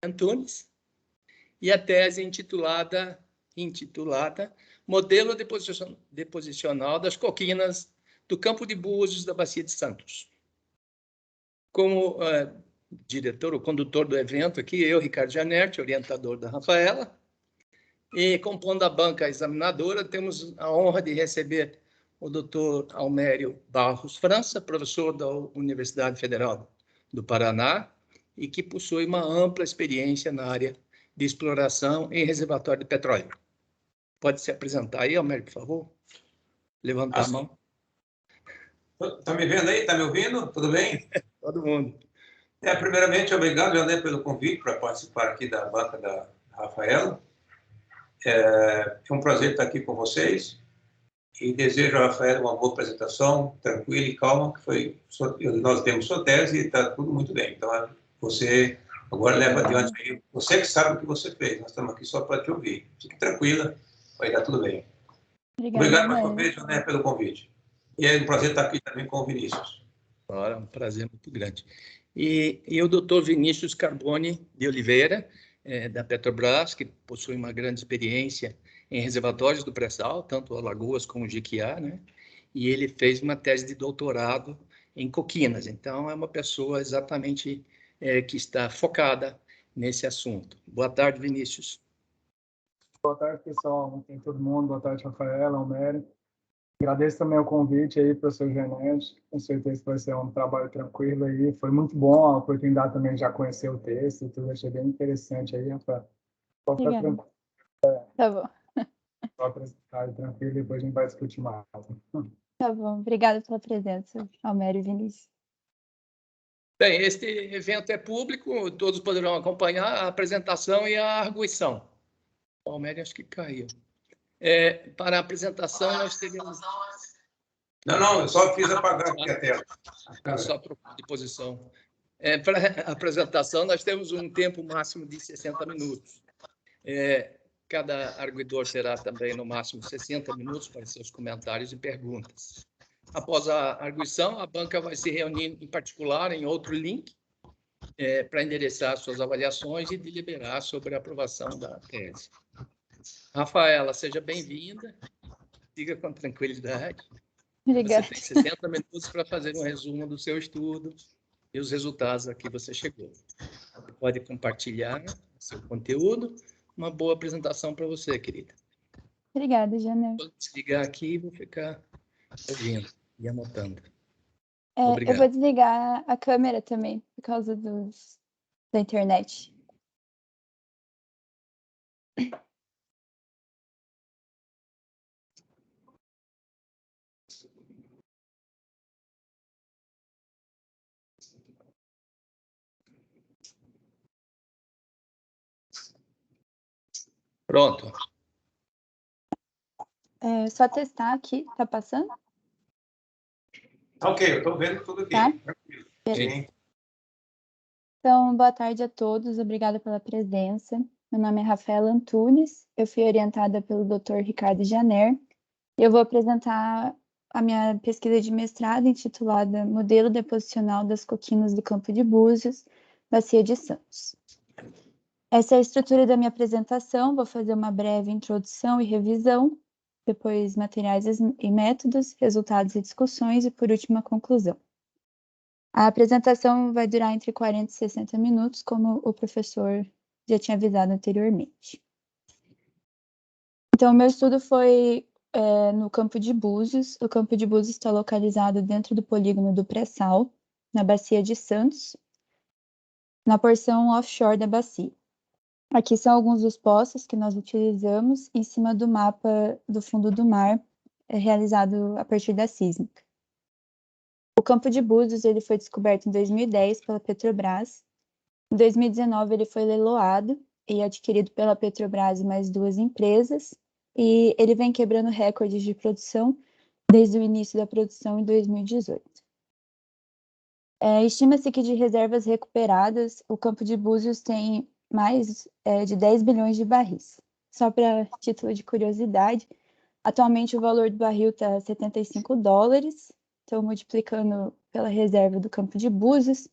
Antunes, e a tese intitulada Modelo Deposicional das Coquinas do Campo de Búzios da Bacia de Santos. Como diretor, o condutor do evento aqui, eu, Ricardo Janerti, orientador da Rafaela, e compondo a banca examinadora, temos a honra de receber o Dr. Almério Barros França, professor da Universidade Federal do Paraná, e que possui uma ampla experiência na área de exploração em reservatório de petróleo. Pode se apresentar aí, Almério, por favor? Levantar a mão. Está me vendo aí? Está me ouvindo? Tudo bem? Todo mundo. Primeiramente, obrigado, Jané, pelo convite para participar aqui da banca da Rafaela. É um prazer estar aqui com vocês e desejo a Rafaela uma boa apresentação, tranquila e calma, que nós temos sua tese e está tudo muito bem. Então, você agora leva adiante aí. Você que sabe o que você fez, nós estamos aqui só para te ouvir. Fique tranquila, vai dar tudo bem. Obrigado mais uma vez, Jané, pelo convite. E é um prazer estar aqui também com o Vinícius. Ora, um prazer muito grande. E o doutor Vinícius Carbone de Oliveira, da Petrobras, que possui uma grande experiência em reservatórios do pré-sal, tanto Alagoas como Jequiá, né? E ele fez uma tese de doutorado em coquinas. Então, é uma pessoa exatamente que está focada nesse assunto. Boa tarde, Vinícius. Boa tarde, pessoal. Boa tarde, todo mundo. Boa tarde, Rafaela, Almério. Agradeço também o convite aí, professor Janete. Com certeza vai ser um trabalho tranquilo aí. Foi muito bom a oportunidade também de já conhecer o texto e tudo. Achei bem interessante aí, Rafael. Pode ficar tranquilo. Tá bom. Só apresentar tranquilo e depois a gente vai discutir mais. Tá bom. Obrigada pela presença, Almério e Vinícius. Bem, este evento é público, todos poderão acompanhar a apresentação e a arguição. O Almério acho que caiu. Para a apresentação, nós teremos... Não, eu só fiz apagar aqui a tela. Só trocar de posição. Para a apresentação, nós temos um tempo máximo de 60 minutos. Cada arguidor terá também, no máximo, 60 minutos para seus comentários e perguntas. Após a arguição, a banca vai se reunir em particular em outro link para endereçar suas avaliações e deliberar sobre a aprovação da tese. Rafaela, seja bem-vinda. Siga com tranquilidade. Obrigada. Você tem 60 minutos para fazer um resumo do seu estudo e os resultados a que você chegou. Você pode compartilhar seu conteúdo. Uma boa apresentação para você, querida. Obrigada, Janete. Vou desligar aqui e vou ficar ouvindo e anotando. Eu vou desligar a câmera também, por causa da internet. Pronto. Só testar aqui. Tá passando? Ok, eu estou vendo tudo aqui. Tá? Sim. Então, boa tarde a todos. Obrigada pela presença. Meu nome é Rafaela Antunes. Eu fui orientada pelo Dr. Ricardo Janer. E eu vou apresentar a minha pesquisa de mestrado intitulada Modelo Deposicional das Coquinas do Campo de Búzios, Bacia de Santos. Essa é a estrutura da minha apresentação. Vou fazer uma breve introdução e revisão, depois materiais e métodos, resultados e discussões e, por último, a conclusão. A apresentação vai durar entre 40 e 60 minutos, como o professor já tinha avisado anteriormente. Então, o meu estudo foi no Campo de Búzios. O Campo de Búzios está localizado dentro do polígono do Pré-Sal, na Bacia de Santos, na porção offshore da bacia. Aqui são alguns dos poços que nós utilizamos em cima do mapa do fundo do mar, realizado a partir da sísmica. O Campo de Búzios ele foi descoberto em 2010 pela Petrobras. Em 2019, ele foi leiloado e adquirido pela Petrobras e mais duas empresas, e ele vem quebrando recordes de produção desde o início da produção em 2018. Estima-se que de reservas recuperadas, o Campo de Búzios tem mais de 10 bilhões de barris. Só para título de curiosidade, atualmente o valor do barril está $75, então multiplicando pela reserva do Campo de Búzios,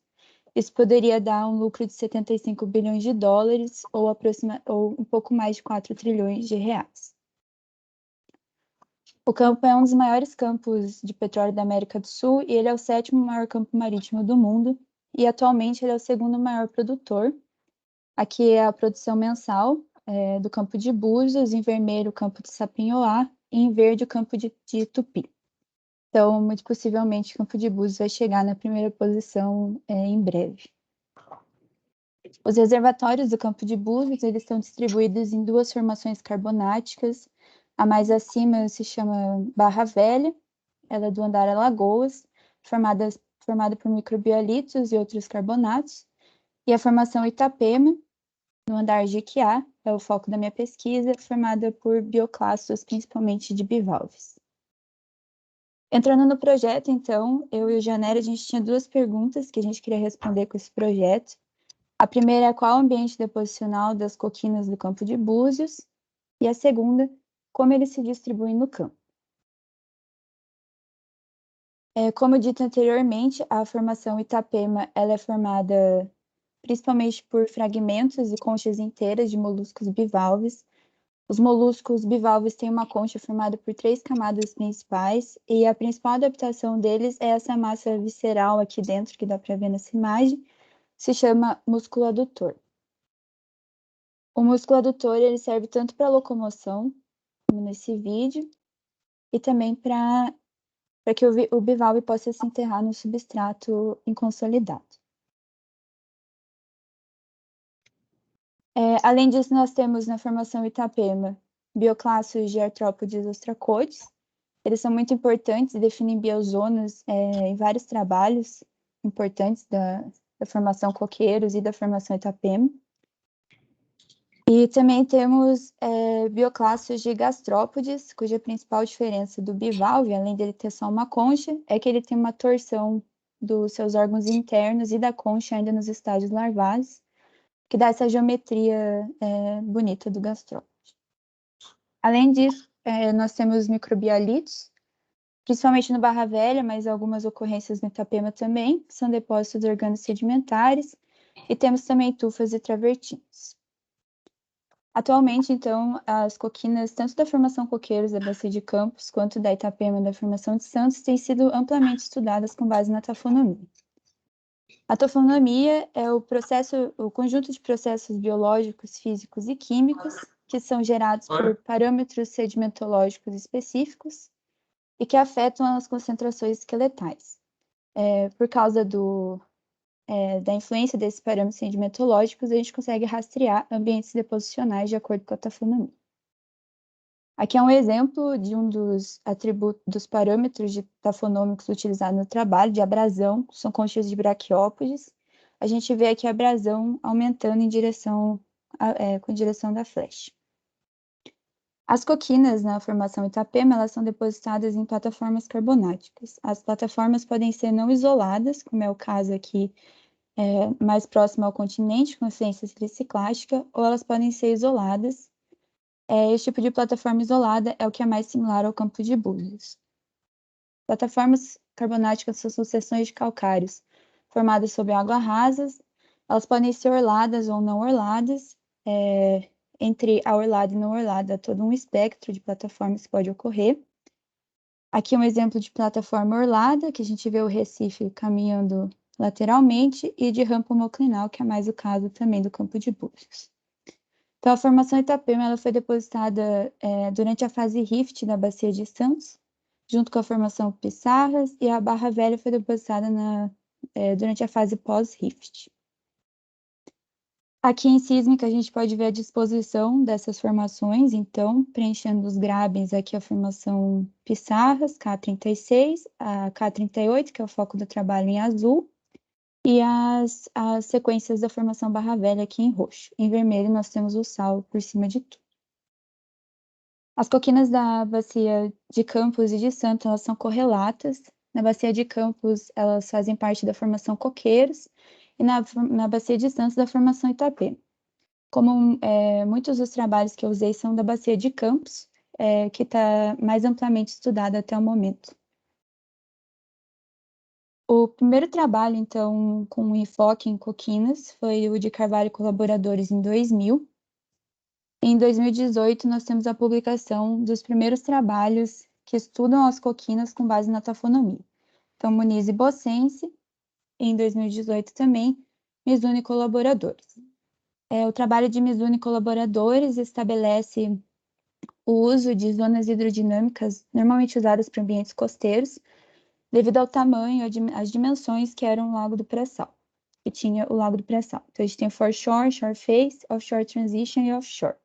Isso poderia dar um lucro de 75 bilhões de dólares ou um pouco mais de 4 trilhões de reais. O campo é um dos maiores campos de petróleo da América do Sul e ele é o 7º maior campo marítimo do mundo e atualmente ele é o 2º maior produtor. Aqui é a produção mensal do campo de Búzios, em vermelho o campo de Sapinhoá e em verde o campo de Tupi. Então, muito possivelmente, o campo de Búzios vai chegar na primeira posição em breve. Os reservatórios do campo de Búzios eles estão distribuídos em 2 formações carbonáticas. A mais acima se chama Barra Velha, ela é do andar Alagoas, formada por microbiolitos e outros carbonatos. E a formação Itapema, no andar Jequiá, é o foco da minha pesquisa, formada por bioclastos, principalmente de bivalves. Entrando no projeto, então, eu e o Janeiro, a gente tinha 2 perguntas que a gente queria responder com esse projeto. A primeira é qual o ambiente deposicional das coquinas do campo de Búzios, e a segunda, como eles se distribuem no campo. Como dito anteriormente, a formação Itapema ela é formada principalmente por fragmentos e conchas inteiras de moluscos bivalves. Os moluscos bivalves têm uma concha formada por 3 camadas principais, e a principal adaptação deles é essa massa visceral aqui dentro, que dá para ver nessa imagem, se chama músculo adutor. O músculo adutor ele serve tanto para locomoção, como nesse vídeo, e também para que o bivalve possa se enterrar no substrato inconsolidado. Além disso, nós temos na formação Itapema bioclastos de artrópodes ostracoides. Eles são muito importantes e definem biozonas em vários trabalhos importantes da formação coqueiros e da formação Itapema. E também temos bioclastos de gastrópodes, cuja principal diferença do bivalve, além dele ter só uma concha, é que ele tem uma torção dos seus órgãos internos e da concha ainda nos estágios larvais, que dá essa geometria bonita do gastrópode. Além disso, nós temos microbiolitos, principalmente no Barra Velha, mas algumas ocorrências no Itapema também, que são depósitos organosedimentares, e temos também tufas e travertinos. Atualmente, então, as coquinas, tanto da formação Coqueiros da Bacia de Campos, quanto da Itapema da formação de Santos, têm sido amplamente estudadas com base na tafonomia. A tafonomia é o conjunto de processos biológicos, físicos e químicos que são gerados por parâmetros sedimentológicos específicos e que afetam as concentrações esqueletais. Por causa da influência desses parâmetros sedimentológicos, a gente consegue rastrear ambientes deposicionais de acordo com a tafonomia. Aqui é um exemplo de um dos parâmetros tafonômicos utilizados no trabalho, de abrasão, são conchas de braquiópodes. A gente vê aqui a abrasão aumentando com direção da flecha. As coquinas na formação Itapema, elas são depositadas em plataformas carbonáticas. As plataformas podem ser não isoladas, como é o caso aqui, mais próximo ao continente, com influência siliciclástica, ou elas podem ser isoladas. Esse tipo de plataforma isolada é o que é mais similar ao campo de Búzios. Plataformas carbonáticas são sucessões de calcários formadas sobre águas rasas. Elas podem ser orladas ou não orladas. Entre a orlada e não orlada, todo um espectro de plataformas pode ocorrer. Aqui um exemplo de plataforma orlada, que a gente vê o Recife caminhando lateralmente, e de rampa homoclinal, que é mais o caso também do campo de Búzios. Então, a formação Itapema ela foi depositada durante a fase rift da Bacia de Santos, junto com a formação Pissarras, e a Barra Velha foi depositada durante a fase pós-rift. Aqui em sísmica a gente pode ver a disposição dessas formações, então, preenchendo os grabens, aqui a formação Pissarras, K36, a K38, que é o foco do trabalho em azul, e as sequências da formação Barra Velha aqui em roxo. Em vermelho nós temos o sal por cima de tudo. As coquinas da Bacia de Campos e de Santos, elas são correlatas. Na Bacia de Campos, elas fazem parte da formação Coqueiros, e na Bacia de Santos, da formação Itapema. Como muitos dos trabalhos que eu usei são da Bacia de Campos, que está mais amplamente estudada até o momento. O primeiro trabalho, então, com um enfoque em coquinas foi o de Carvalho e Colaboradores em 2000. Em 2018, nós temos a publicação dos primeiros trabalhos que estudam as coquinas com base na tafonomia. Então, Muniz e Bossense, em 2018 também, Mizuno e Colaboradores. O trabalho de Mizuno e Colaboradores estabelece o uso de zonas hidrodinâmicas normalmente usadas para ambientes costeiros, devido ao tamanho, às dimensões que era um lago do pré-sal, que tinha o lago do pré-sal. Então, a gente tem foreshore, shore face, offshore transition e offshore.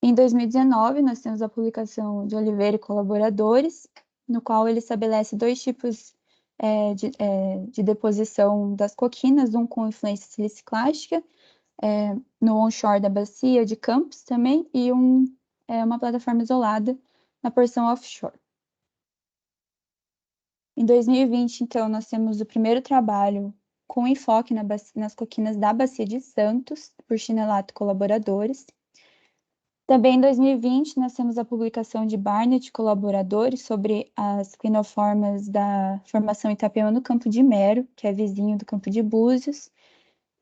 Em 2019, nós temos a publicação de Oliveira e Colaboradores, no qual ele estabelece dois tipos de deposição das coquinas, um com influência siliciclástica, no onshore da bacia de Campos também, e uma plataforma isolada na porção offshore. Em 2020, então, nós temos o primeiro trabalho com enfoque nas coquinas da Bacia de Santos, por Chinelato e Colaboradores. Também em 2020, nós temos a publicação de Barnett e Colaboradores sobre as clinoformas da formação Itapema no Campo de Mero, que é vizinho do Campo de Búzios.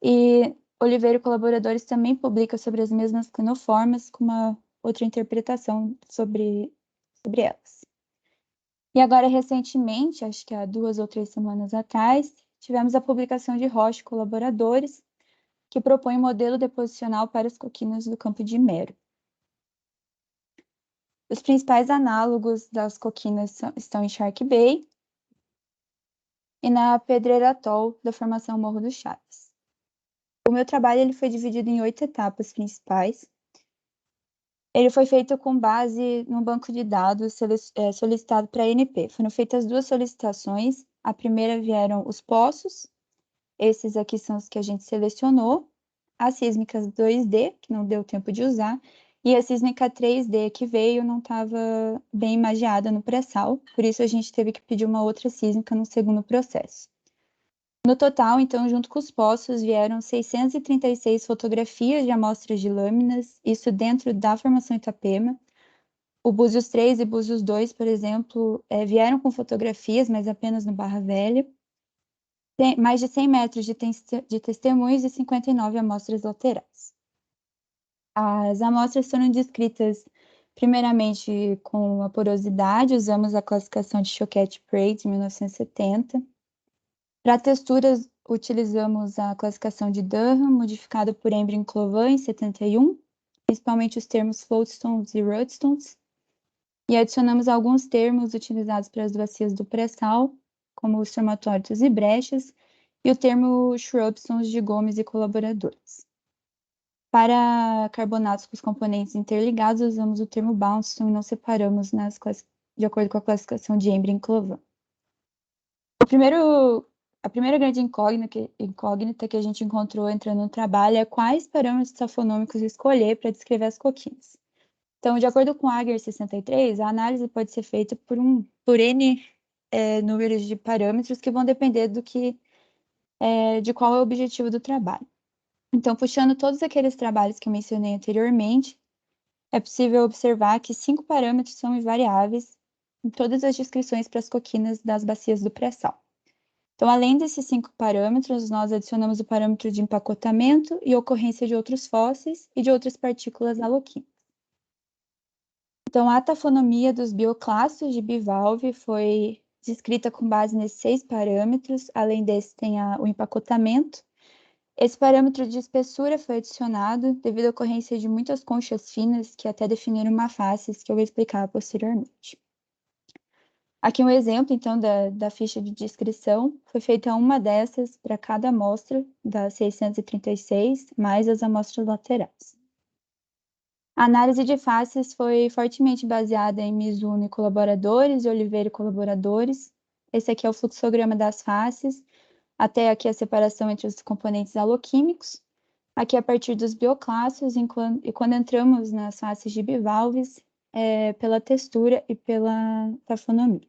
E Oliveira e Colaboradores também publica sobre as mesmas clinoformas, com uma outra interpretação sobre elas. E agora, recentemente, acho que há 2 ou 3 semanas atrás, tivemos a publicação de Rocha e Colaboradores, que propõe um modelo deposicional para as coquinas do Campo de Mero. Os principais análogos das coquinas estão em Shark Bay e na Pedreira Atoll da formação Morro do Chaves. O meu trabalho ele foi dividido em 8 etapas principais. Ele foi feito com base no banco de dados solicitado para a ANP. Foram feitas 2 solicitações. A primeira vieram os poços, esses aqui são os que a gente selecionou, as sísmicas 2D, que não deu tempo de usar, e a sísmica 3D que veio não estava bem imagiada no pré-sal, por isso a gente teve que pedir uma outra sísmica no segundo processo. No total, então, junto com os poços, vieram 636 fotografias de amostras de lâminas, isso dentro da formação Itapema. O Búzios 3 e Búzios 2, por exemplo, vieram com fotografias, mas apenas no Barra Velha. Tem mais de 100 metros de testemunhos e 59 amostras laterais. As amostras foram descritas primeiramente com a porosidade, usamos a classificação de Choquette-Pratt de 1970. Para texturas, utilizamos a classificação de Durham, modificada por Embry-Clovan em 71, principalmente os termos floatstones e rudstones, e adicionamos alguns termos utilizados para as bacias do pré-sal, como os somatórios e brechas, e o termo shrubstones de Gomes e Colaboradores. Para carbonatos com os componentes interligados, usamos o termo Boundstone e não separamos de acordo com a classificação de Embry-Clovan. A primeira grande incógnita que a gente encontrou entrando no trabalho é quais parâmetros tafonômicos escolher para descrever as coquinas. Então, de acordo com a Ager 63, a análise pode ser feita por N números de parâmetros que vão depender de qual é o objetivo do trabalho. Então, puxando todos aqueles trabalhos que eu mencionei anteriormente, é possível observar que 5 parâmetros são invariáveis em todas as descrições para as coquinas das bacias do pré-sal. Então, além desses 5 parâmetros, nós adicionamos o parâmetro de empacotamento e ocorrência de outros fósseis e de outras partículas aloquímicas. Então, a tafonomia dos bioclastos de bivalve foi descrita com base nesses 6 parâmetros. Além desse, tem o empacotamento. Esse parâmetro de espessura foi adicionado devido à ocorrência de muitas conchas finas que até definiram uma face, que eu vou explicar posteriormente. Aqui um exemplo, então, da ficha de descrição. Foi feita uma dessas para cada amostra das 636, mais as amostras laterais. A análise de faces foi fortemente baseada em Mizuno e Colaboradores e Oliveira e Colaboradores. Esse aqui é o fluxograma das faces. Até aqui a separação entre os componentes aloquímicos. Aqui a partir dos bioclastos, e quando entramos nas faces de bivalves, pela textura e pela tafonomia.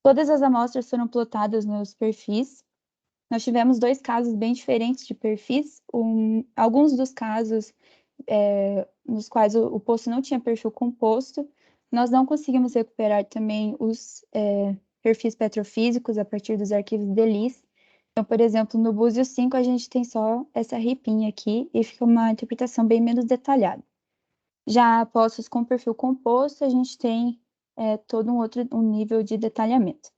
Todas as amostras foram plotadas nos perfis. Nós tivemos 2 casos bem diferentes de perfis. Alguns dos casos nos quais o poço não tinha perfil composto, nós não conseguimos recuperar também os perfis petrofísicos a partir dos arquivos DELIS. Então, por exemplo, no Búzios 5 a gente tem só essa ripinha aqui e fica uma interpretação bem menos detalhada. Já poços com perfil composto, a gente tem todo um nível de detalhamento.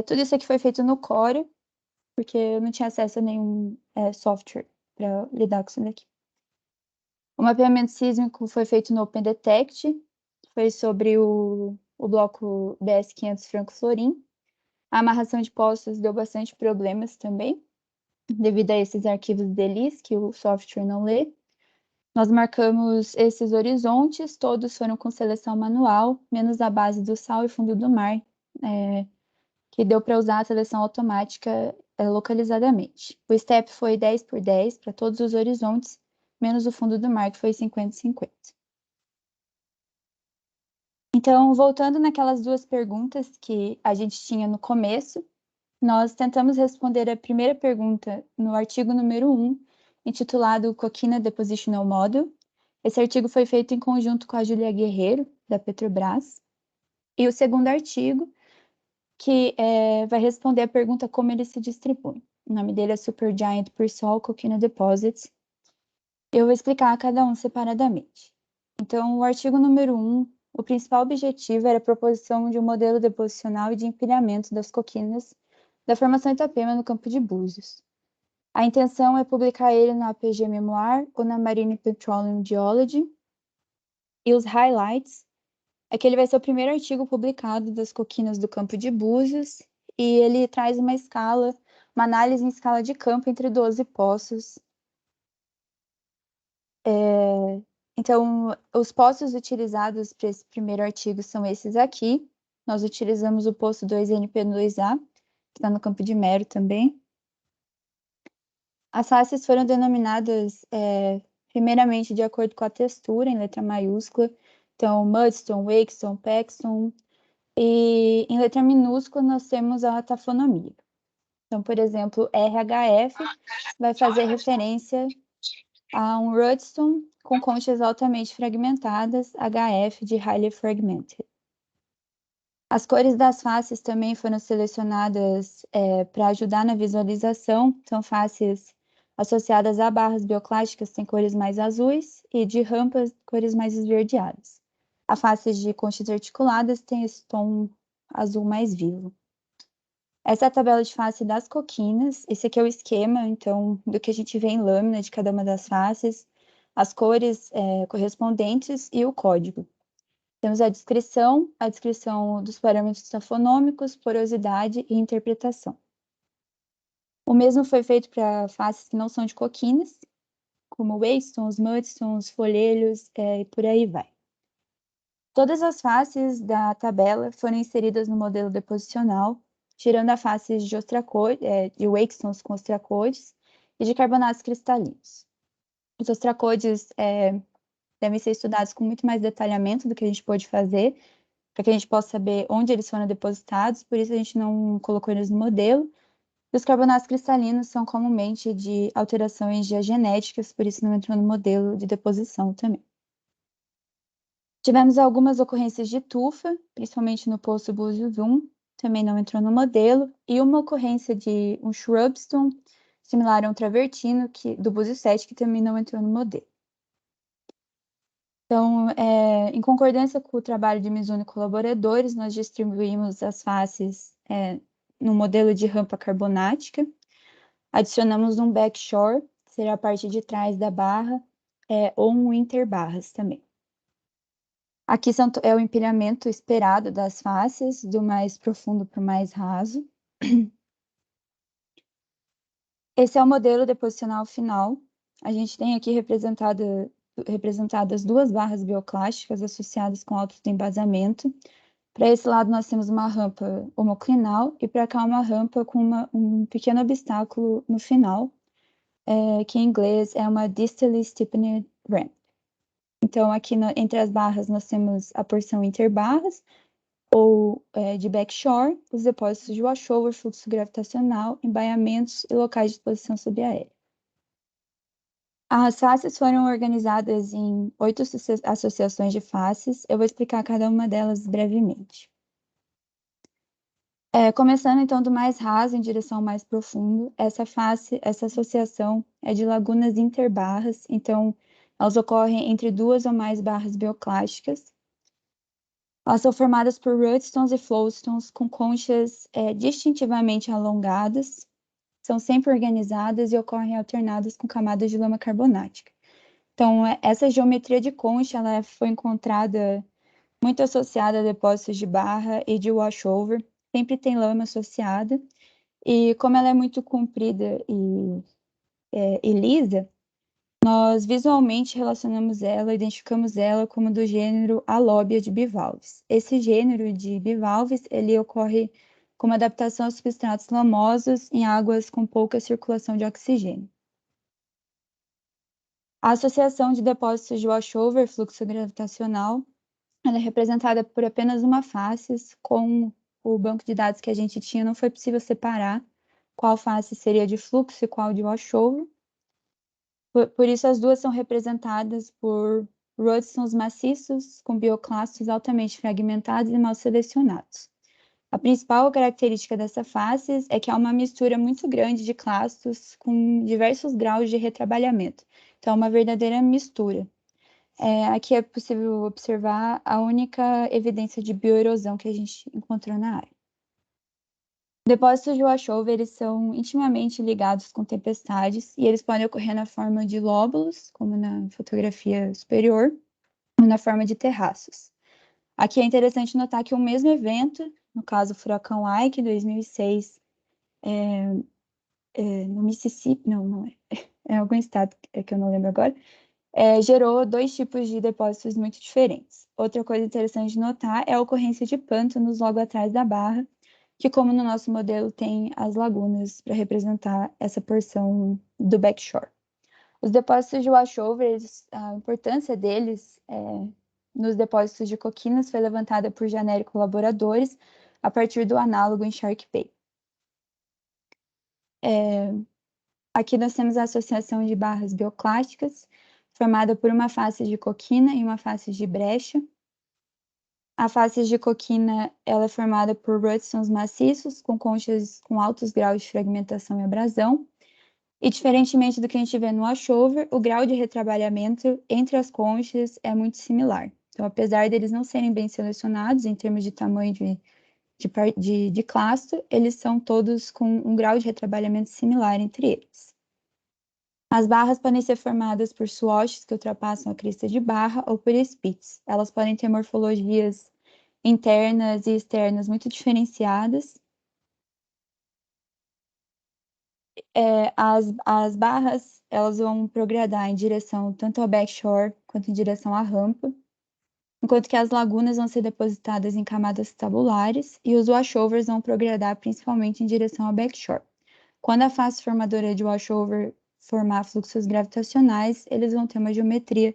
Tudo isso aqui foi feito no Core, porque eu não tinha acesso a nenhum software para lidar com isso daqui. O mapeamento sísmico foi feito no OpenDetect, foi sobre o bloco BS500 Franco Florim. A amarração de poços deu bastante problemas também, devido a esses arquivos DELIS, que o software não lê. Nós marcamos esses horizontes, todos foram com seleção manual, menos a base do sal e fundo do mar, que deu para usar a seleção automática localizadamente. O step foi 10 por 10 para todos os horizontes, menos o fundo do mar, que foi 50-50. Então, voltando naquelas duas perguntas que a gente tinha no começo, nós tentamos responder a primeira pergunta no artigo número 1, intitulado Coquina Depositional Model. Esse artigo foi feito em conjunto com a Júlia Guerreiro, da Petrobras. E o segundo artigo, que vai responder a pergunta como ele se distribui. O nome dele é Supergiant Pre-Sol Coquina Deposits. Eu vou explicar cada um separadamente. Então, o artigo número 1, o principal objetivo era a proposição de um modelo deposicional e de empilhamento das coquinas da formação Itapema no campo de Búzios. A intenção é publicar ele na APG Memoir ou na Marine Petroleum Geology. E os highlights é que ele vai ser o primeiro artigo publicado das coquinas do campo de Búzios e ele traz uma análise em escala de campo entre 12 poços. Então, os poços utilizados para esse primeiro artigo são esses aqui. Nós utilizamos o poço 2NP2A, que está no campo de Mero também. As faces foram denominadas primeiramente de acordo com a textura, em letra maiúscula. Então, Mudstone, Wakestone, Paxton. E em letra minúscula nós temos a tafonomia. Então, por exemplo, RHF vai fazer referência a um Rudstone com conchas altamente fragmentadas, HF de Highly Fragmented. As cores das faces também foram selecionadas para ajudar na visualização. São faces associadas a barras bioclásticas, têm cores mais azuis, e de rampas, cores mais esverdeadas. A face de conchas articuladas tem esse tom azul mais vivo. Essa é a tabela de face das coquinas. Esse aqui é o esquema, então, do que a gente vê em lâmina de cada uma das faces, as cores correspondentes e o código. Temos a descrição dos parâmetros tafonômicos, porosidade e interpretação. O mesmo foi feito para faces que não são de coquinas, como wakestones, mudstones, folhelhos e por aí vai. Todas as faces da tabela foram inseridas no modelo deposicional, tirando a face de de wakestones com ostracodes e de carbonatos cristalinos. Os ostracodes devem ser estudados com muito mais detalhamento do que a gente pôde fazer, para que a gente possa saber onde eles foram depositados, por isso a gente não colocou eles no modelo. E os carbonatos cristalinos são comumente de alterações geogenéticas, por isso não entrou no modelo de deposição também. Tivemos algumas ocorrências de tufa, principalmente no poço Búzios 1, também não entrou no modelo, e uma ocorrência de um shrubstone, similar a um travertino, do Búzios 7, que também não entrou no modelo. Então, em concordância com o trabalho de Mizuno e colaboradores, nós distribuímos as faces no modelo de rampa carbonática, adicionamos um backshore, que será a parte de trás da barra, ou um interbarras também. Aqui é o empilhamento esperado das faces, do mais profundo para o mais raso. Esse é o modelo deposicional final. A gente tem aqui representadas duas barras bioclásticas associadas com altos de embasamento. Para esse lado nós temos uma rampa homoclinal e para cá uma rampa com um pequeno obstáculo no final, que em inglês é uma distally steepened ramp. Então, aqui entre as barras, nós temos a porção interbarras, ou de backshore, os depósitos de washover, fluxo gravitacional, embaiamentos e locais de exposição subaérea. As faces foram organizadas em 8 associações de faces. Eu vou explicar cada uma delas brevemente. Começando então do mais raso em direção ao mais profundo, essa associação é de lagunas interbarras, então elas ocorrem entre 2 ou mais barras bioclásticas. Elas são formadas por rudstones e flowstones com conchas distintivamente alongadas, são sempre organizadas e ocorrem alternadas com camadas de lama carbonática. Então, essa geometria de concha ela foi encontrada muito associada a depósitos de barra e de washover, sempre tem lama associada, e como ela é muito comprida e lisa, nós visualmente relacionamos ela, identificamos ela como do gênero Alobia de bivalves. Esse gênero de bivalves, ele ocorre como adaptação a substratos lamosos em águas com pouca circulação de oxigênio. A associação de depósitos de washover, fluxo gravitacional, ela é representada por apenas uma face. Com o banco de dados que a gente tinha, não foi possível separar qual face seria de fluxo e qual de washover. Por isso, as duas são representadas por rudstones maciços com bioclastos altamente fragmentados e mal selecionados. A principal característica dessa face é que há uma mistura muito grande de clastos com diversos graus de retrabalhamento. Então, é uma verdadeira mistura. Aqui é possível observar a única evidência de bioerosão que a gente encontrou na área. Depósitos de washover, eles são intimamente ligados com tempestades e eles podem ocorrer na forma de lóbulos, como na fotografia superior, ou na forma de terraços. Aqui é interessante notar que o mesmo evento, no caso o furacão Ike, 2006, no Mississippi, não é, em algum estado que eu não lembro agora, gerou 2 tipos de depósitos muito diferentes. Outra coisa interessante de notar é a ocorrência de pântanos logo atrás da barra, que, como no nosso modelo, tem as lagunas para representar essa porção do backshore. Os depósitos de washover, a importância deles nos depósitos de coquinas foi levantada por Janer e colaboradores a partir do análogo em Shark Bay. Aqui nós temos a associação de barras bioclásticas, formada por uma face de coquina e uma face de brecha. A face de coquina ela é formada por rudstones maciços, com conchas com altos graus de fragmentação e abrasão. E, diferentemente do que a gente vê no washover, o grau de retrabalhamento entre as conchas é muito similar. Então, apesar deles não serem bem selecionados em termos de tamanho de clasto, eles são todos com um grau de retrabalhamento similar entre eles. As barras podem ser formadas por swashes que ultrapassam a crista de barra ou por spits. Elas podem ter morfologias internas e externas muito diferenciadas. As barras, elas vão progradar em direção tanto ao backshore quanto em direção à rampa, enquanto que as lagunas vão ser depositadas em camadas tabulares e os washovers vão progradar principalmente em direção ao backshore. Quando a face formadora de washover formar fluxos gravitacionais, eles vão ter uma geometria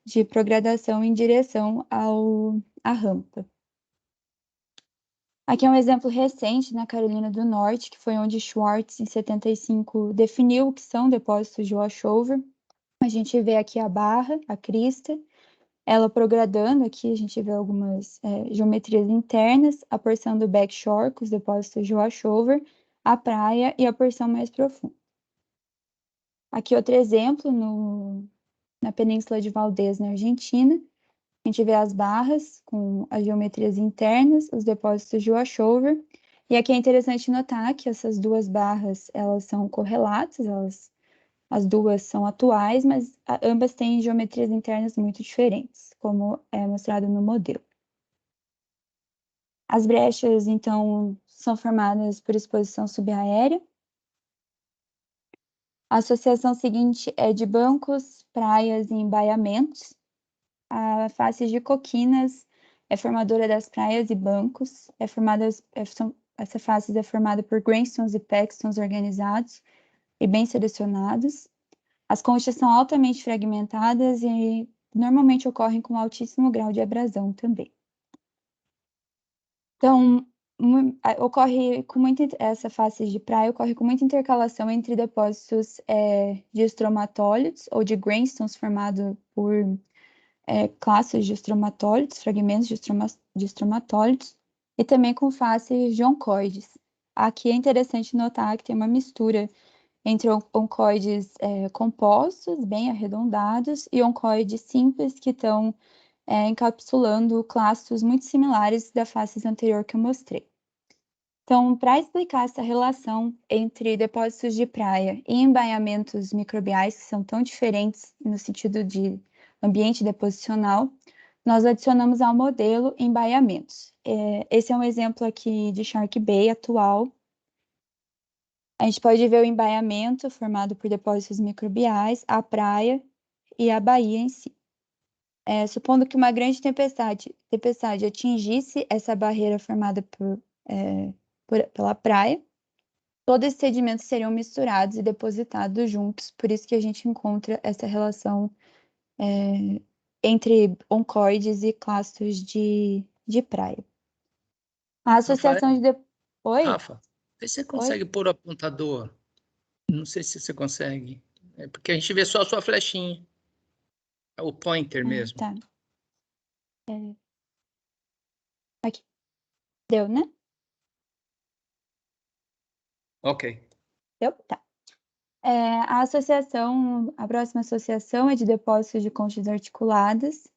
de progradação em direção à rampa. Aqui é um exemplo recente na Carolina do Norte, que foi onde Schwartz, em 75, definiu o que são depósitos de washover. A gente vê aqui a barra, a crista, ela progradando aqui, a gente vê algumas geometrias internas, a porção do backshore, com os depósitos de washover, a praia e a porção mais profunda. Aqui outro exemplo, na Península de Valdez, na Argentina. A gente vê as barras com as geometrias internas, os depósitos de washover. E aqui é interessante notar que essas duas barras, elas são correlatas, as duas são atuais, mas ambas têm geometrias internas muito diferentes, como é mostrado no modelo. As brechas, então, são formadas por exposição subaérea. A associação seguinte é de bancos, praias e embaiamentos. A face de coquinas é formadora das praias e bancos. Essa face é formada por grainstones e packstones organizados e bem selecionados. As conchas são altamente fragmentadas e normalmente ocorrem com altíssimo grau de abrasão também. Então, essa face de praia ocorre com muita intercalação entre depósitos de estromatólitos ou de grainstones formados por classes de estromatólitos, fragmentos de estromatólitos, e também com faces de oncoides. Aqui é interessante notar que tem uma mistura entre oncoides compostos, bem arredondados, e oncoides simples que estão encapsulando clastos muito similares da face anterior que eu mostrei. Então, para explicar essa relação entre depósitos de praia e embaiamentos microbiais, que são tão diferentes no sentido de ambiente deposicional, nós adicionamos ao modelo embaiamentos. Esse é um exemplo aqui de Shark Bay atual. A gente pode ver o embaiamento formado por depósitos microbiais, a praia e a baía em si. Supondo que uma grande tempestade atingisse essa barreira formada pela praia, todos esses sedimentos seriam misturados e depositados juntos, por isso que a gente encontra essa relação entre oncoides e clastos de praia. A associação Oi? Rafa, vê se você consegue pôr o apontador. Não sei se você consegue. Porque a gente vê só a sua flechinha. É o pointer mesmo. Tá. Aqui. Deu, né? Ok. Deu? Tá. A próxima associação é de depósitos de conchas articuladas.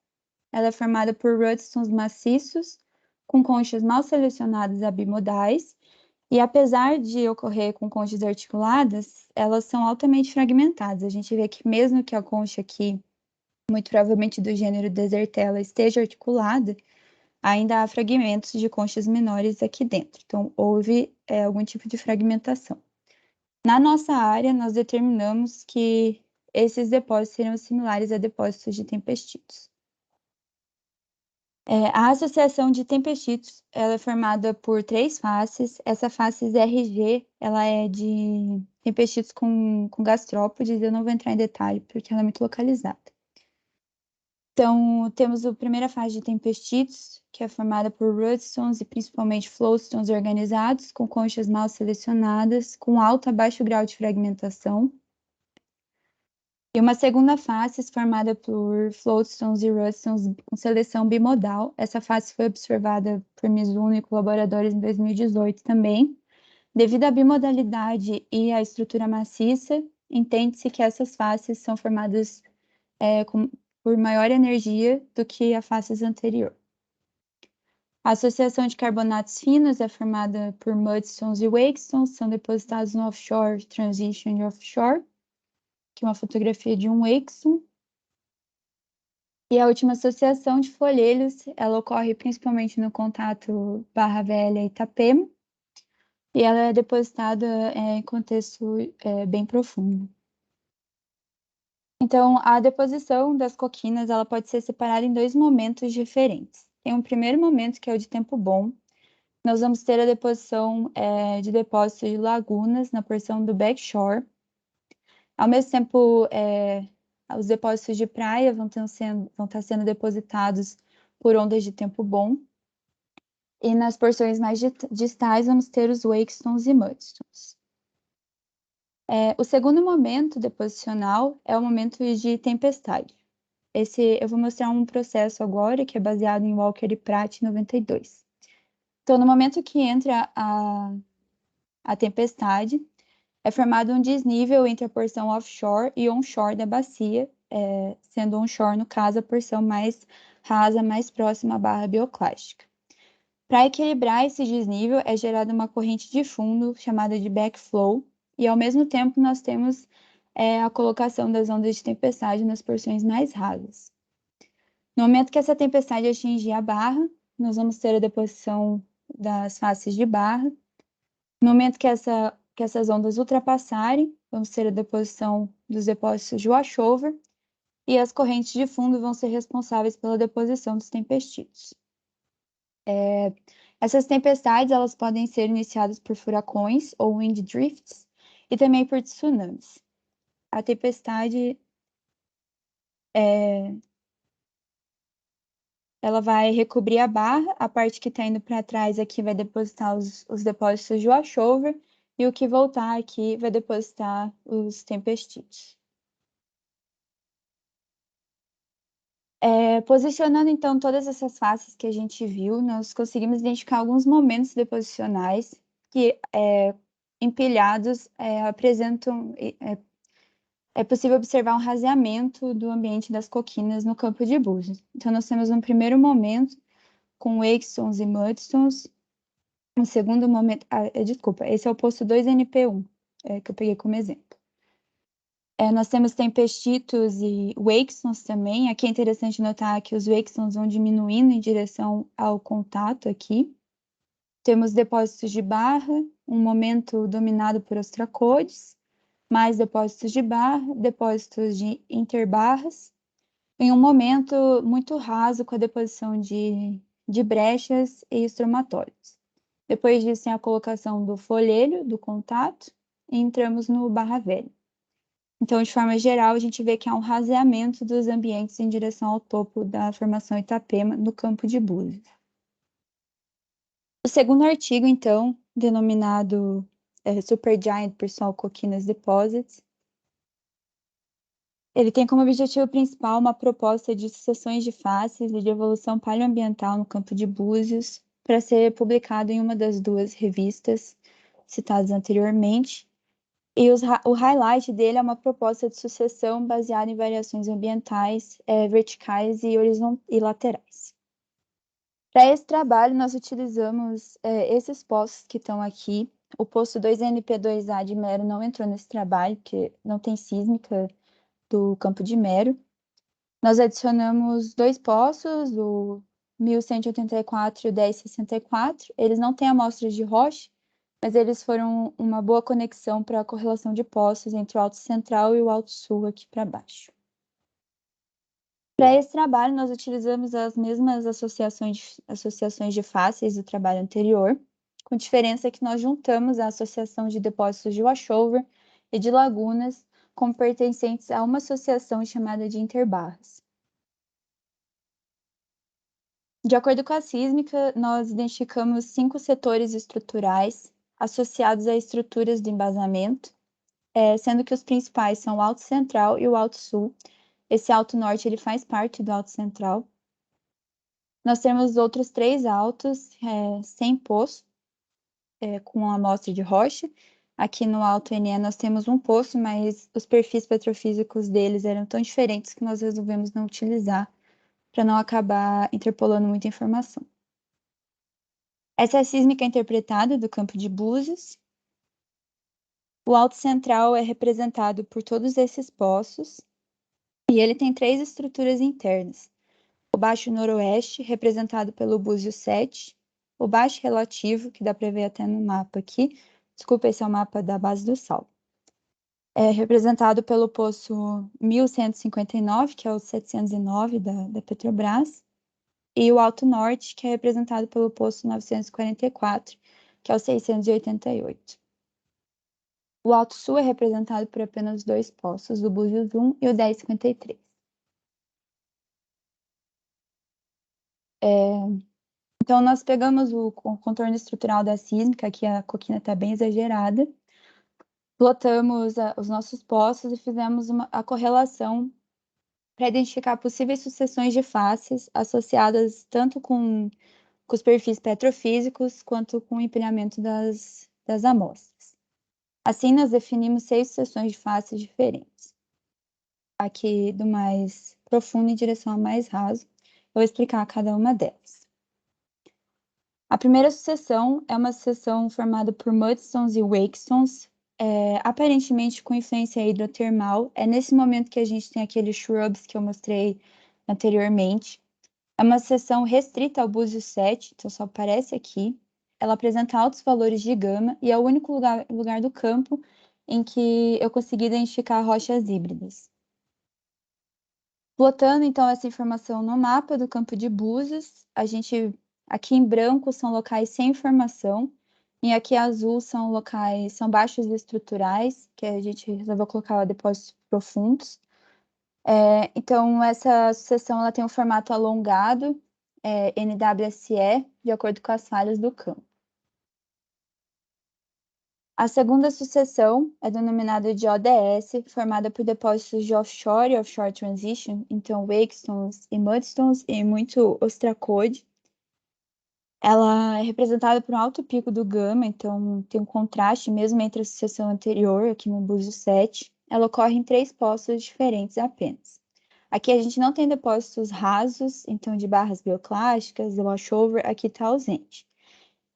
Ela é formada por rudstones maciços, com conchas mal selecionadas abimodais, e apesar de ocorrer com conchas articuladas, elas são altamente fragmentadas. A gente vê que mesmo que a concha aqui, muito provavelmente do gênero Desertella, esteja articulada, ainda há fragmentos de conchas menores aqui dentro. Então, houve algum tipo de fragmentação. Na nossa área, nós determinamos que esses depósitos seriam similares a depósitos de tempestitos. A associação de tempestitos ela é formada por 3 faces. Essa face RG ela é de tempestitos com gastrópodes. Eu não vou entrar em detalhe porque ela é muito localizada. Então, temos a primeira fase de tempestitos, que é formada por rudstones e principalmente flowstones organizados, com conchas mal selecionadas, com alto a baixo grau de fragmentação. E uma segunda face formada por floatstones e rudstones com seleção bimodal. Essa face foi observada por Mizuno e colaboradores em 2018 também. Devido à bimodalidade e à estrutura maciça, entende-se que essas faces são formadas por maior energia do que a face anterior. A associação de carbonatos finos é formada por mudstones e wakestones, são depositados no offshore transition e offshore. Aqui uma fotografia de um wakestone. E a última associação de folhelhos, ela ocorre principalmente no contato Barra Velha e Itapema, e ela é depositada em contexto bem profundo. Então, a deposição das coquinas ela pode ser separada em 2 momentos diferentes. Tem um primeiro momento, que é o de tempo bom. Nós vamos ter a deposição de depósitos de lagunas na porção do backshore. Ao mesmo tempo, os depósitos de praia vão estar sendo depositados por ondas de tempo bom. E nas porções mais distais, vamos ter os wakestones e mudstones. O segundo momento deposicional é o momento de tempestade. Eu vou mostrar um processo agora que é baseado em Walker e Pratt 92. Então, no momento que entra a tempestade, é formado um desnível entre a porção offshore e onshore da bacia, sendo onshore, no caso, a porção mais rasa, mais próxima à barra bioclástica. Para equilibrar esse desnível, é gerada uma corrente de fundo chamada de backflow, e ao mesmo tempo nós temos a colocação das ondas de tempestade nas porções mais rasas. No momento que essa tempestade atingir a barra, nós vamos ter a deposição das faces de barra. No momento que essas ondas ultrapassarem, vamos ter a deposição dos depósitos de washover, e as correntes de fundo vão ser responsáveis pela deposição dos tempestitos. Essas tempestades elas podem ser iniciadas por furacões ou wind drifts e também por tsunamis. A tempestade ela vai recobrir a barra, a parte que está indo para trás aqui vai depositar os depósitos de washover, e o que voltar aqui vai depositar os tempestitos. Posicionando, então, todas essas faces que a gente viu, nós conseguimos identificar alguns momentos deposicionais que, empilhados, apresentam... É possível observar um raseamento do ambiente das coquinas no campo de Búzios. Então, nós temos um primeiro momento com Wakestons e Mudstones, um segundo momento... desculpa, esse é o posto 2NP1, que eu peguei como exemplo. Nós temos tempestitos e wakestons também. Aqui é interessante notar que os wakestons vão diminuindo em direção ao contato aqui. Temos depósitos de barra, um momento dominado por ostracodes, mais depósitos de barra, depósitos de interbarras, em um momento muito raso com a deposição de brechas e estromatóides. Depois disso, tem a colocação do folhelho, do contato, e entramos no barra velha. Então, de forma geral, a gente vê que há um raseamento dos ambientes em direção ao topo da formação Itapema, no campo de Búzios. O segundo artigo, então, denominado Supergiant Persol Coquinhas Deposits, ele tem como objetivo principal uma proposta de sucessões de faces e de evolução paleoambiental no campo de Búzios, para ser publicado em uma das duas revistas citadas anteriormente. E o highlight dele é uma proposta de sucessão baseada em variações ambientais, verticais e laterais. Para esse trabalho, nós utilizamos esses postos que estão aqui. O posto 2NP2A de Mero não entrou nesse trabalho, porque não tem sísmica do campo de Mero. Nós adicionamos 2 postos, o 1184 e o 1064. Eles não têm amostras de rocha, mas eles foram uma boa conexão para a correlação de postos entre o Alto Central e o Alto Sul aqui para baixo. Para esse trabalho, nós utilizamos as mesmas associações de faces do trabalho anterior, com diferença que nós juntamos a associação de depósitos de washover e de lagunas como pertencentes a uma associação chamada de interbarras. De acordo com a sísmica, nós identificamos 5 setores estruturais associados a estruturas de embasamento, sendo que os principais são o Alto Central e o Alto Sul. Esse Alto Norte ele faz parte do Alto Central. Nós temos outros 3 altos sem poço, com amostra de rocha. Aqui no Alto NE nós temos um poço, mas os perfis petrofísicos deles eram tão diferentes que nós resolvemos não utilizar, para não acabar interpolando muita informação. Essa é a sísmica interpretada do campo de Búzios. O Alto Central é representado por todos esses poços, e ele tem 3 estruturas internas. O Baixo Noroeste, representado pelo Búzios 7, o Baixo Relativo, que dá para ver até no mapa aqui, desculpa, esse é o mapa da Base do Sal, é representado pelo poço 1159, que é o 709 da Petrobras, e o Alto Norte, que é representado pelo poço 944, que é o 688. O Alto Sul é representado por apenas 2 poços, o Búzios 1 e o 1053. Então, nós pegamos o contorno estrutural da sísmica, aqui a coquina está bem exagerada, plotamos os nossos poços e fizemos a correlação para identificar possíveis sucessões de faces associadas tanto com os perfis petrofísicos quanto com o empilhamento das amostras. Assim, nós definimos 6 sucessões de faces diferentes. Aqui do mais profundo em direção ao mais raso, eu vou explicar cada uma delas. A primeira sucessão é uma sucessão formada por mudstones e wakestons, aparentemente com influência hidrotermal. É nesse momento que a gente tem aqueles shrubs que eu mostrei anteriormente. É uma sucessão restrita ao Búzios 7, então só aparece aqui. Ela apresenta altos valores de gama e é o único lugar do campo em que eu consegui identificar rochas híbridas. Plotando, então, essa informação no mapa do campo de Búzios, aqui em branco são locais sem informação, e aqui em azul são baixos estruturais, que a gente resolveu colocar depósitos profundos. Então, essa sucessão ela tem um formato alongado, NWSE, de acordo com as falhas do campo. A segunda sucessão é denominada de ODS, formada por depósitos de offshore e offshore transition, então wakestones e mudstones e muito ostracode. Ela é representada por um alto pico do gama, então tem um contraste mesmo entre a sucessão anterior, aqui no Búzios 7. Ela ocorre em 3 poços diferentes apenas. Aqui a gente não tem depósitos rasos, então de barras bioclásticas, o washover aqui está ausente.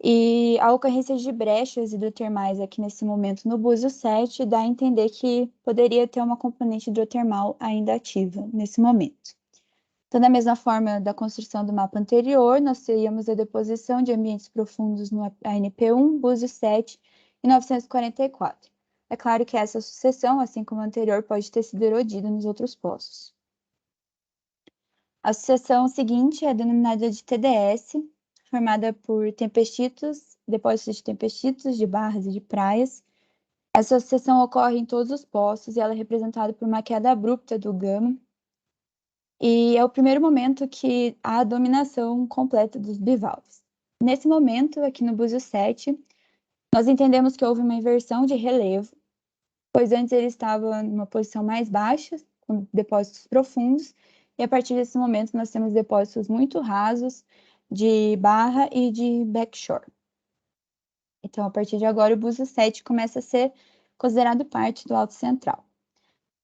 E a ocorrência de brechas hidrotermais aqui nesse momento no Búzios 7 dá a entender que poderia ter uma componente hidrotermal ainda ativa nesse momento. Então, da mesma forma da construção do mapa anterior, nós teríamos a deposição de ambientes profundos no ANP1, Búzios 7 e 944. É claro que essa sucessão, assim como a anterior, pode ter sido erodida nos outros poços. A sucessão seguinte é denominada de TDS, formada por tempestitos, depósitos de tempestitos, de barras e de praias. Essa sucessão ocorre em todos os poços e ela é representada por uma queda abrupta do gama. E é o primeiro momento que há a dominação completa dos bivalves. Nesse momento, aqui no Búzios 7, nós entendemos que houve uma inversão de relevo, pois antes ele estava numa posição mais baixa, com depósitos profundos, e a partir desse momento nós temos depósitos muito rasos de barra e de backshore. Então, a partir de agora, o Búzios 7 começa a ser considerado parte do Alto Central.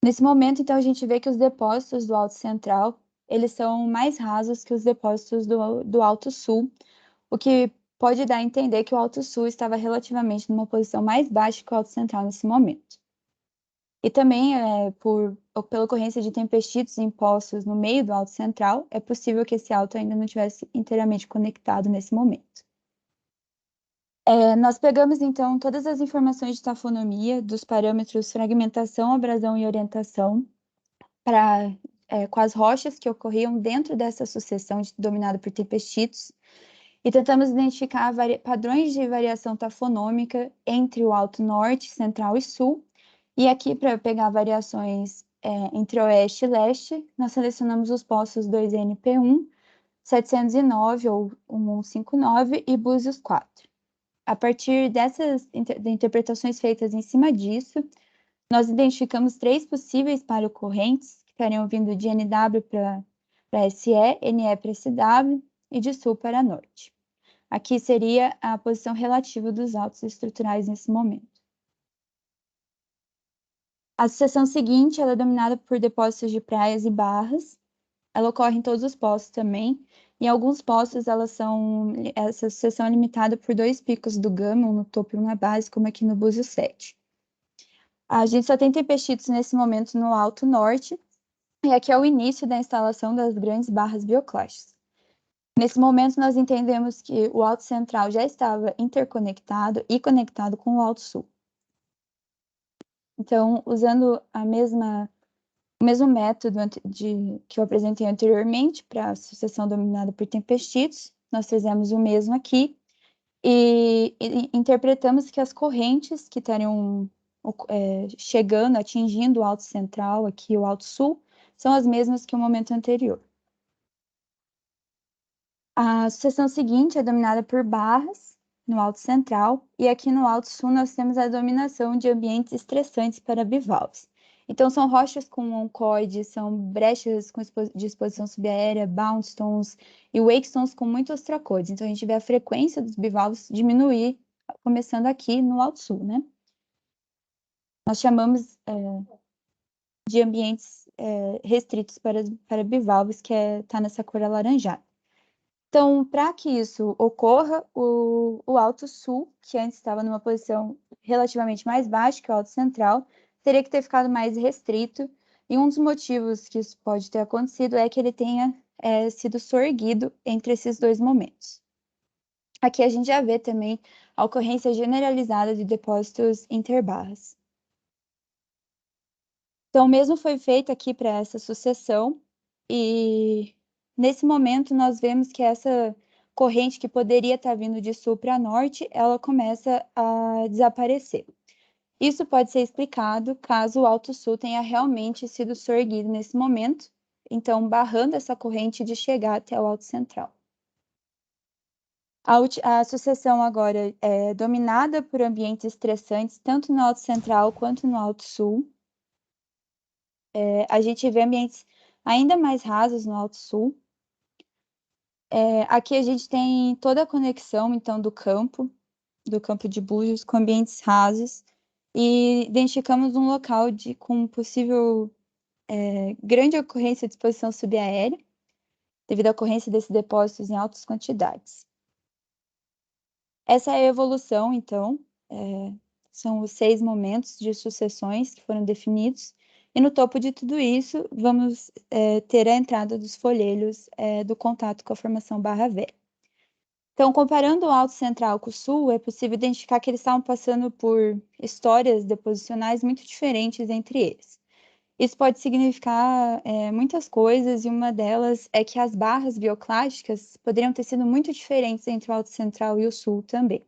Nesse momento, então, a gente vê que os depósitos do Alto Central, eles são mais rasos que os depósitos do Alto Sul, o que pode dar a entender que o Alto Sul estava relativamente numa posição mais baixa que o Alto Central nesse momento. E também, pela ocorrência de tempestitos em poços no meio do Alto Central, é possível que esse alto ainda não estivesse inteiramente conectado nesse momento. Nós pegamos, então, todas as informações de tafonomia, dos parâmetros fragmentação, abrasão e orientação, com as rochas que ocorriam dentro dessa sucessão dominada por tempestitos, e tentamos identificar padrões de variação tafonômica entre o Alto Norte, Central e Sul. E aqui, para pegar variações entre Oeste e Leste, nós selecionamos os poços 2NP1, 709 ou 1159 e Búzios 4. A partir dessas interpretações feitas em cima disso, nós identificamos 3 possíveis parocorrentes, que estariam vindo de NW para SE, NE para SW e de Sul para Norte. Aqui seria a posição relativa dos altos estruturais nesse momento. A sucessão seguinte ela é dominada por depósitos de praias e barras. Ela ocorre em todos os poços também. Em alguns poços, essa sucessão é limitada por 2 picos do gama, um no topo e um na base, como aqui no Búzios 7. A gente só tem tempestitos nesse momento no Alto Norte, e aqui é o início da instalação das grandes barras bioclastes. Nesse momento, nós entendemos que o Alto Central já estava interconectado e conectado com o Alto Sul. Então, usando o mesmo método que eu apresentei anteriormente para a sucessão dominada por tempestitos, nós fizemos o mesmo aqui e interpretamos que as correntes que estariam chegando, atingindo o Alto Central, aqui o Alto Sul, são as mesmas que o momento anterior. A sucessão seguinte é dominada por barras no Alto Central, e aqui no Alto Sul nós temos a dominação de ambientes estressantes para bivalves. Então, são rochas com oncoide, são brechas de exposição subaérea, boundstones e wakestones com muitos ostracoides. Então, a gente vê a frequência dos bivalves diminuir, começando aqui no Alto Sul, né? Nós chamamos de ambientes restritos para bivalves, que está nessa cor alaranjada. Então, para que isso ocorra, o Alto Sul, que antes estava numa posição relativamente mais baixa que o Alto Central, teria que ter ficado mais restrito, e um dos motivos que isso pode ter acontecido é que ele tenha sido soerguido entre esses 2 momentos. Aqui a gente já vê também a ocorrência generalizada de depósitos interbarras. Então, o mesmo foi feito aqui para essa sucessão, e nesse momento nós vemos que essa corrente que poderia estar vindo de sul para norte, ela começa a desaparecer. Isso pode ser explicado caso o Alto Sul tenha realmente sido soerguido nesse momento, então barrando essa corrente de chegar até o Alto Central. A sucessão agora é dominada por ambientes estressantes, tanto no Alto Central quanto no Alto Sul. A gente vê ambientes ainda mais rasos no Alto Sul. Aqui a gente tem toda a conexão, então, do campo de Búzios com ambientes rasos, e identificamos um local com possível grande ocorrência de exposição subaérea, devido à ocorrência desses depósitos em altas quantidades. Essa é a evolução, então, são os 6 momentos de sucessões que foram definidos, e no topo de tudo isso, vamos ter a entrada dos folhelhos do contato com a formação Barra Velha. Então, comparando o Alto Central com o Sul, é possível identificar que eles estavam passando por histórias deposicionais muito diferentes entre eles. Isso pode significar muitas coisas, e uma delas é que as barras bioclásticas poderiam ter sido muito diferentes entre o Alto Central e o Sul também.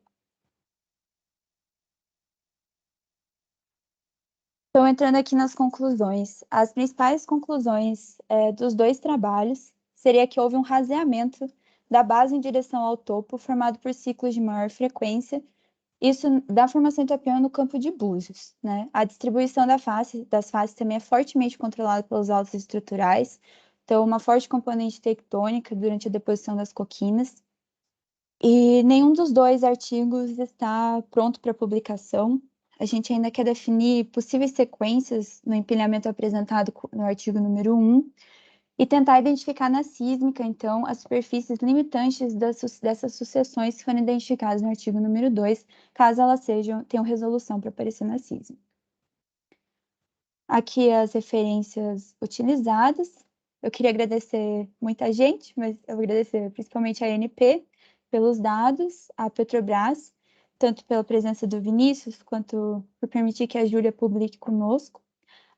Então, entrando aqui nas conclusões, as principais conclusões dos 2 trabalhos seria que houve um raseamento da base em direção ao topo, formado por ciclos de maior frequência, isso da formação itapiana no campo de Búzios, né? A distribuição das faces também é fortemente controlada pelos altos estruturais, então uma forte componente tectônica durante a deposição das coquinas, e nenhum dos 2 artigos está pronto para publicação. A gente ainda quer definir possíveis sequências no empilhamento apresentado no artigo número 1, e tentar identificar na sísmica, então, as superfícies limitantes dessas sucessões que foram identificadas no artigo número 2, caso elas tenham resolução para aparecer na sísmica. Aqui as referências utilizadas. Eu queria agradecer muita gente, mas eu vou agradecer principalmente a ANP pelos dados, a Petrobras, tanto pela presença do Vinícius, quanto por permitir que a Júlia publique conosco,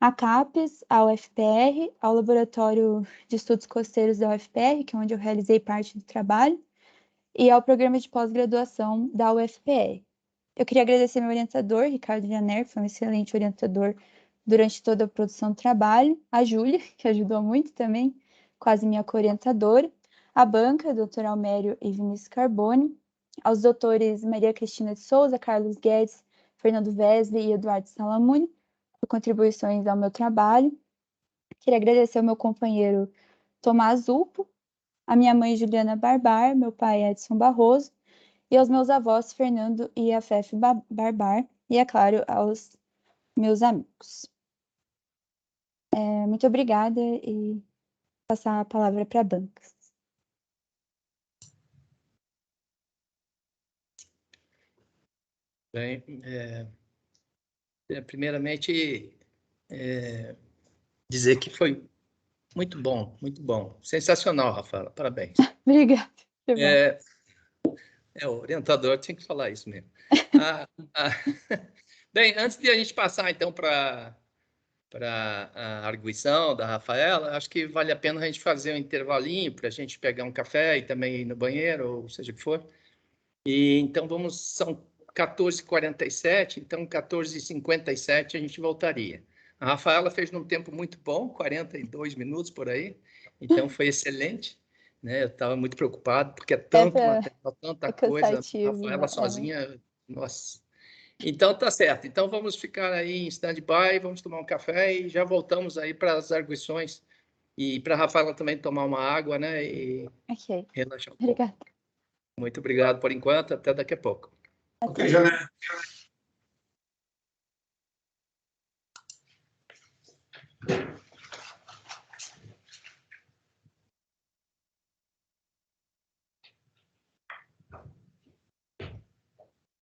a CAPES, a UFPR, ao Laboratório de Estudos Costeiros da UFPR, que é onde eu realizei parte do trabalho, e ao Programa de Pós-Graduação da UFPR. Eu queria agradecer meu orientador, Ricardo Janer, que foi um excelente orientador durante toda a produção do trabalho, a Júlia, que ajudou muito também, quase minha co-orientadora, a banca, Dr. Almério e Vinícius Carboni, aos doutores Maria Cristina de Souza, Carlos Guedes, Fernando Wesley e Eduardo Salamuni, por contribuições ao meu trabalho. Queria agradecer ao meu companheiro Tomás Ulpo, a minha mãe Juliana Barbar, meu pai Edson Barroso, e aos meus avós Fernando e Afef Barbar, e, é claro, aos meus amigos. Muito obrigada, e passar a palavra para a banca. Bem, primeiramente, dizer que foi muito bom, sensacional, Rafaela, parabéns. Obrigada. O orientador tinha que falar isso mesmo. Bem, antes de a gente passar, então, para a arguição da Rafaela, acho que vale a pena a gente fazer um intervalinho para a gente pegar um café e também ir no banheiro, ou seja o que for. E então são 14h47, então 14h57 a gente voltaria. A Rafaela fez num tempo muito bom, 42 minutos por aí, então foi excelente, né? Eu estava muito preocupado, porque é tanto material, tanta coisa, a Rafaela sozinha, nossa. Então tá certo, então vamos ficar aí em stand-by, vamos tomar um café e já voltamos aí para as arguições, e para a Rafaela também tomar uma água, né? E relaxar um pouco. Obrigada. Muito obrigado por enquanto, até daqui a pouco. Ok, Jané.